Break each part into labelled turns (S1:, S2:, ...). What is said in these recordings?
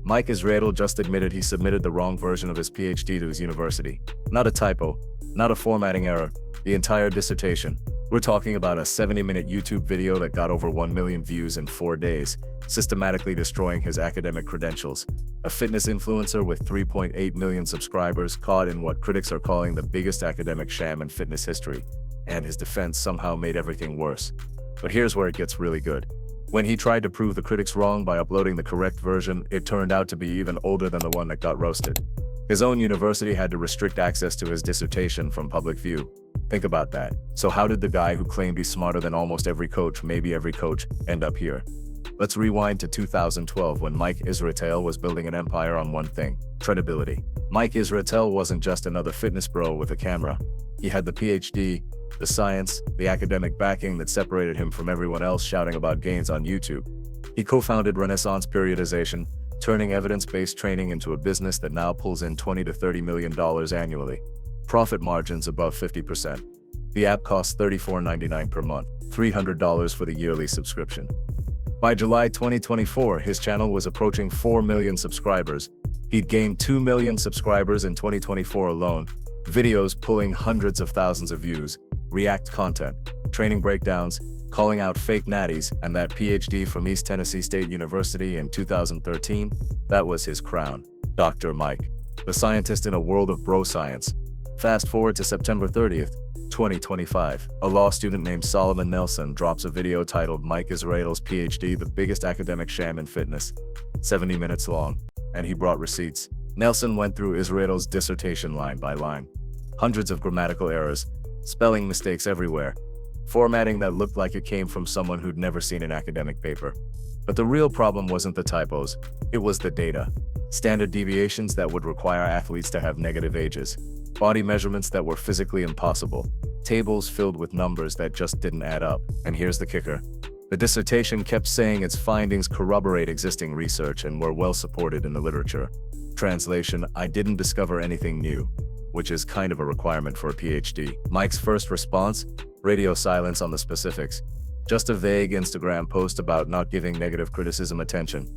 S1: Mike Israetel just admitted he submitted the wrong version of his PhD to his university. Not a typo, not a formatting error, the entire dissertation. We're talking about a 70-minute YouTube video that got over 1 million views in 4 days, systematically destroying his academic credentials. A fitness influencer with 3.8 million subscribers caught in what critics are calling the biggest academic sham in fitness history, and his defense somehow made everything worse. But here's where it gets really good. When he tried to prove the critics wrong by uploading the correct version, it turned out to be even older than the one that got roasted. His own university had to restrict access to his dissertation from public view. Think about that. So how did the guy who claimed he's smarter than almost every coach, maybe every coach, end up here? Let's rewind to 2012 when Mike Israetel was building an empire on one thing: credibility. Mike Israetel wasn't just another fitness bro with a camera. He had the PhD, the science, the academic backing that separated him from everyone else shouting about gains on YouTube. He co-founded Renaissance Periodization, turning evidence-based training into a business that now pulls in $20 to $30 million annually. Profit margins above 50%. The app costs $34.99 per month, $300 for the yearly subscription. By July 2024, his channel was approaching 4 million subscribers. He'd gained 2 million subscribers in 2024 alone, videos pulling hundreds of thousands of views, React content, training breakdowns, calling out fake natties, and that PhD from East Tennessee State University in 2013, that was his crown. Dr. Mike, the scientist in a world of bro science. Fast forward to September 30th, 2025. A law student named Solomon Nelson drops a video titled Mike Israetel's PhD, the biggest academic sham in fitness, 70 minutes long, and he brought receipts. Nelson went through Israetel's dissertation line by line. Hundreds of grammatical errors, spelling mistakes everywhere, formatting that looked like it came from someone who'd never seen an academic paper. But the real problem wasn't the typos, it was the data. Standard deviations that would require athletes to have negative ages, body measurements that were physically impossible, tables filled with numbers that just didn't add up. And here's the kicker. The dissertation kept saying its findings corroborate existing research and were well supported in the literature. Translation: I didn't discover anything new, which is kind of a requirement for a PhD. Mike's first response? Radio silence on the specifics. Just a vague Instagram post about not giving negative criticism attention.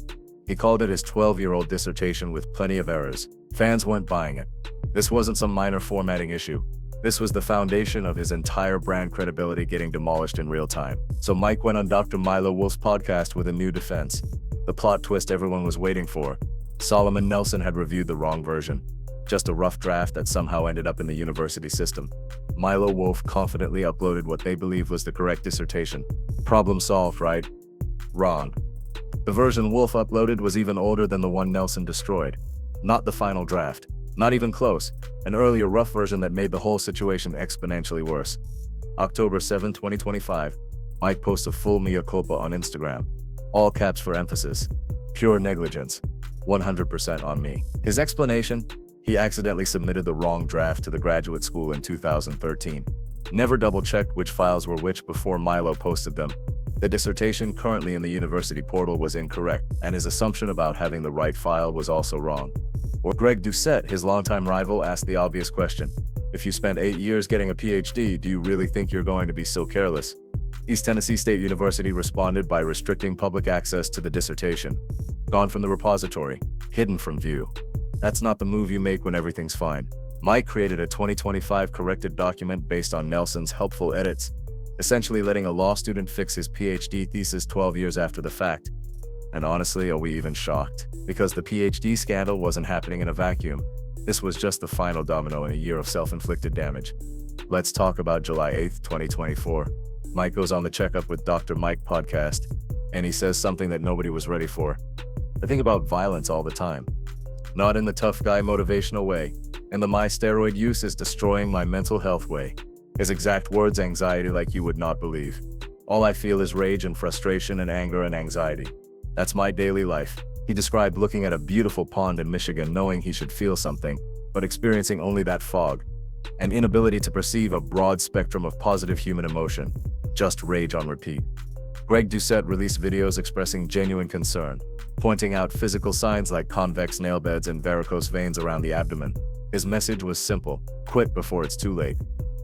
S1: He called it his 12-year-old dissertation with plenty of errors. Fans weren't buying it. This wasn't some minor formatting issue. This was the foundation of his entire brand credibility getting demolished in real time. So Mike went on Dr. Milo Wolf's podcast with a new defense. The plot twist everyone was waiting for. Solomon Nelson had reviewed the wrong version. Just a rough draft that somehow ended up in the university system. Milo Wolf confidently uploaded what they believed was the correct dissertation. Problem solved, right? Wrong. The version Wolf uploaded was even older than the one Nelson destroyed. Not the final draft. Not even close. An earlier rough version that made the whole situation exponentially worse. October 7, 2025. Mike posts a full mea culpa on Instagram. All caps for emphasis. Pure negligence. 100% on me. His explanation? He accidentally submitted the wrong draft to the graduate school in 2013. Never double-checked which files were which before Milo posted them. The dissertation currently in the university portal was incorrect, and his assumption about having the right file was also wrong. Or Greg Doucette, his longtime rival, asked the obvious question. If you spent 8 years getting a PhD, do you really think you're going to be so careless? East Tennessee State University responded by restricting public access to the dissertation. Gone from the repository, hidden from view. That's not the move you make when everything's fine. Mike created a 2025 corrected document based on Nelson's helpful edits, essentially letting a law student fix his PhD thesis 12 years after the fact. And honestly, are we even shocked? Because the PhD scandal wasn't happening in a vacuum. This was just the final domino in a year of self-inflicted damage. Let's talk about July 8, 2024. Mike goes on the Checkup with Dr. Mike podcast, and he says something that nobody was ready for. I think about violence all the time. Not in the tough guy motivational way, in the my steroid use is destroying my mental health way. His exact words: anxiety like you would not believe. All I feel is rage and frustration and anger and anxiety. That's my daily life. He described looking at a beautiful pond in Michigan knowing he should feel something, but experiencing only that fog. An inability to perceive a broad spectrum of positive human emotion. Just rage on repeat. Greg Doucette released videos expressing genuine concern, pointing out physical signs like convex nail beds and varicose veins around the abdomen. His message was simple: quit before it's too late.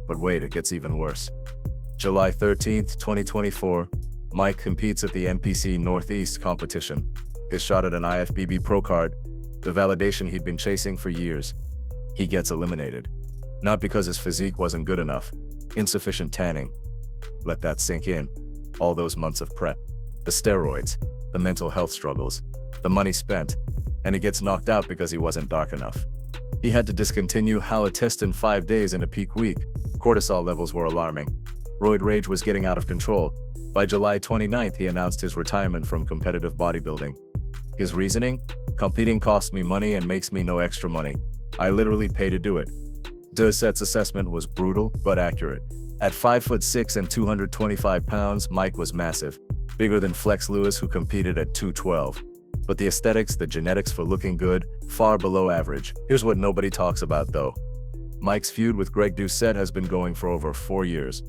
S1: But wait, it gets even worse. July 13, 2024, Mike competes at the NPC Northeast competition. his shot at an IFBB pro card, the validation he'd been chasing for years. He gets eliminated. Not because his physique wasn't good enough. Insufficient tanning. Let that sink in. All those months of prep. The steroids. The mental health struggles. The money spent. And he gets knocked out because he wasn't dark enough. He had to discontinue halotest in 5 days in a peak week. Cortisol levels were alarming. Roid rage was getting out of control. By July 29th, he announced his retirement from competitive bodybuilding. His reasoning? Competing costs me money and makes me no extra money. I literally pay to do it. Doucette's assessment was brutal, but accurate. At 5'6" and 225 pounds, Mike was massive. Bigger than Flex Lewis, who competed at 212. But the aesthetics, the genetics for looking good, far below average. Here's what nobody talks about though. Mike's feud with Doucette has been going for over 4 years.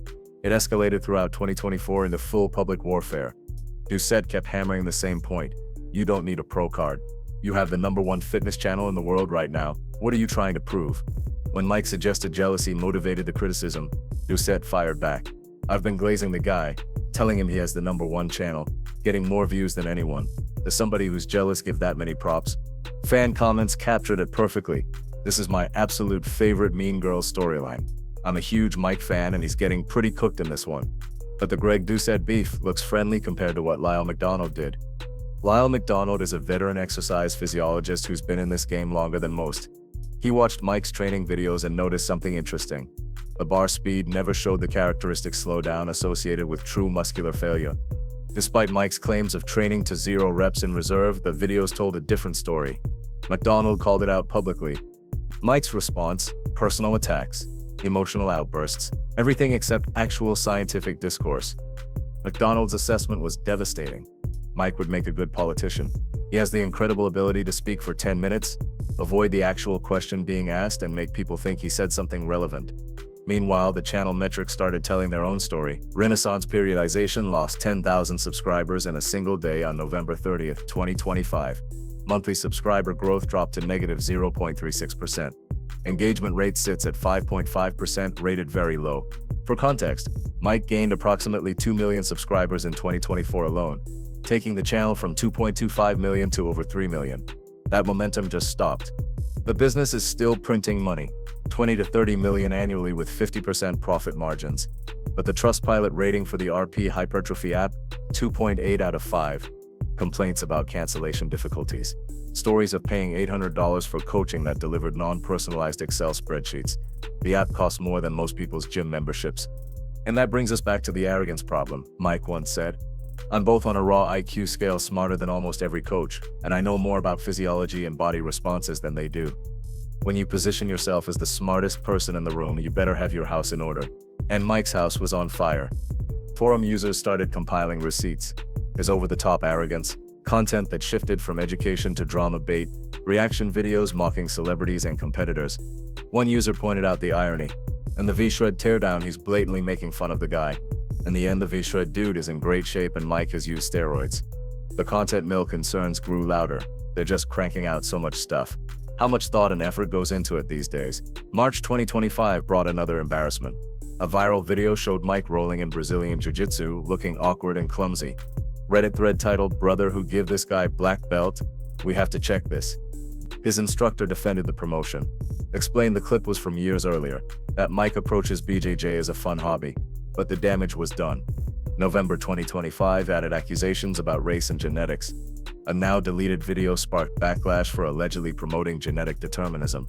S1: It escalated throughout 2024 into full public warfare. Doucette kept hammering the same point. You don't need a pro card. You have the #1 fitness channel in the world right now. What are you trying to prove? When Mike suggested jealousy motivated the criticism, Doucette fired back. I've been glazing the guy, telling him he has the #1 channel, getting more views than anyone. Does somebody who's jealous give that many props? Fan comments captured it perfectly. This is my absolute favorite Mean Girls storyline. I'm a huge Mike fan and he's getting pretty cooked in this one. But the Doucette beef looks friendly compared to what Lyle McDonald did. Lyle McDonald is a veteran exercise physiologist who's been in this game longer than most. He watched Mike's training videos and noticed something interesting. The bar speed never showed the characteristic slowdown associated with true muscular failure. Despite Mike's claims of training to 0 reps in reserve, the videos told a different story. McDonald called it out publicly. Mike's response: personal attacks, emotional outbursts, everything except actual scientific discourse. McDonald's assessment was devastating. Mike would make a good politician. He has the incredible ability to speak for 10 minutes, avoid the actual question being asked, and make people think he said something relevant. Meanwhile, the channel metrics started telling their own story. Renaissance Periodization lost 10,000 subscribers in a single day on November 30th, 2025. Monthly subscriber growth dropped to negative 0.36%. Engagement rate sits at 5.5%, rated very low. For context, Mike gained approximately 2 million subscribers in 2024 alone, taking the channel from 2.25 million to over 3 million. That momentum just stopped. The business is still printing money, 20 to 30 million annually with 50% profit margins. But the Trustpilot rating for the RP Hypertrophy app, 2.8 out of 5. Complaints about cancellation difficulties. Stories of paying $800 for coaching that delivered non-personalized Excel spreadsheets. The app costs more than most people's gym memberships. And that brings us back to the arrogance problem, Mike once said. I'm both on a raw IQ scale smarter than almost every coach, and I know more about physiology and body responses than they do. When you position yourself as the smartest person in the room, you better have your house in order. And Mike's house was on fire. Forum users started compiling receipts. His over-the-top arrogance, content that shifted from education to drama bait, reaction videos mocking celebrities and competitors. One user pointed out the irony. In the V-Shred teardown, he's blatantly making fun of the guy. In the end, the V-Shred dude is in great shape and Mike has used steroids. The content mill concerns grew louder. They're just cranking out so much stuff. How much thought and effort goes into it these days? March 2025 brought another embarrassment. A viral video showed Mike rolling in Brazilian Jiu-Jitsu, looking awkward and clumsy. Reddit thread titled, "Brother who give this guy black belt? We have to check this." His instructor defended the promotion. Explained the clip was from years earlier, that Mike approaches BJJ as a fun hobby. But the damage was done. November 2025 added accusations about race and genetics. A now deleted video sparked backlash for allegedly promoting genetic determinism.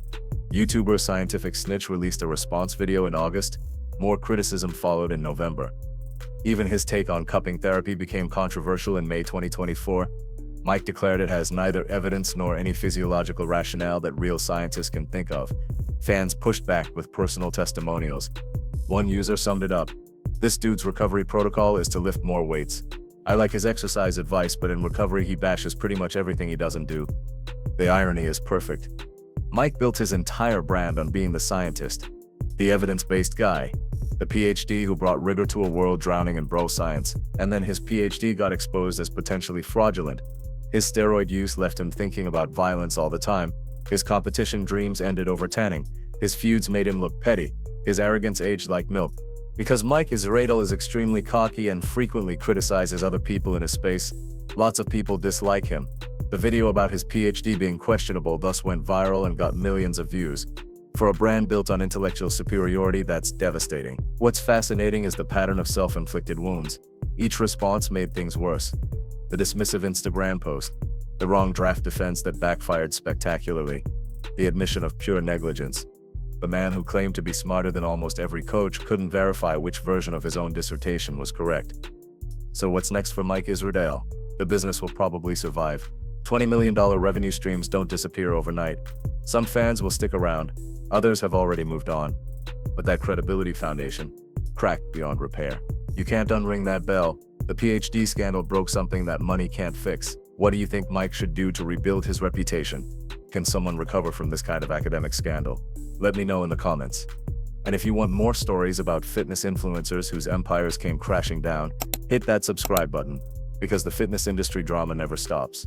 S1: YouTuber Scientific Snitch released a response video in August. More criticism followed in November. Even his take on cupping therapy became controversial in May 2024. Mike declared it has neither evidence nor any physiological rationale that real scientists can think of. Fans pushed back with personal testimonials. One user summed it up. This dude's recovery protocol is to lift more weights. I like his exercise advice, but in recovery he bashes pretty much everything he doesn't do. The irony is perfect. Mike built his entire brand on being the scientist, the evidence-based guy, the PhD who brought rigor to a world drowning in bro science, and then his PhD got exposed as potentially fraudulent. His steroid use left him thinking about violence all the time. His competition dreams ended over tanning. His feuds made him look petty. His arrogance aged like milk. Because Mike Israetel is extremely cocky and frequently criticizes other people in his space, lots of people dislike him. The video about his PhD being questionable thus went viral and got millions of views. For a brand built on intellectual superiority, that's devastating. What's fascinating is the pattern of self-inflicted wounds. Each response made things worse. The dismissive Instagram post, the wrong draft defense that backfired spectacularly, the admission of pure negligence. The man who claimed to be smarter than almost every coach couldn't verify which version of his own dissertation was correct. So what's next for Mike Israetel? The business will probably survive. $20 million revenue streams don't disappear overnight. Some fans will stick around, others have already moved on. But that credibility foundation, cracked beyond repair. You can't unring that bell. The PhD scandal broke something that money can't fix. What do you think Mike should do to rebuild his reputation? Can someone recover from this kind of academic scandal? Let me know in the comments. And if you want more stories about fitness influencers whose empires came crashing down, hit that subscribe button, because the fitness industry drama never stops.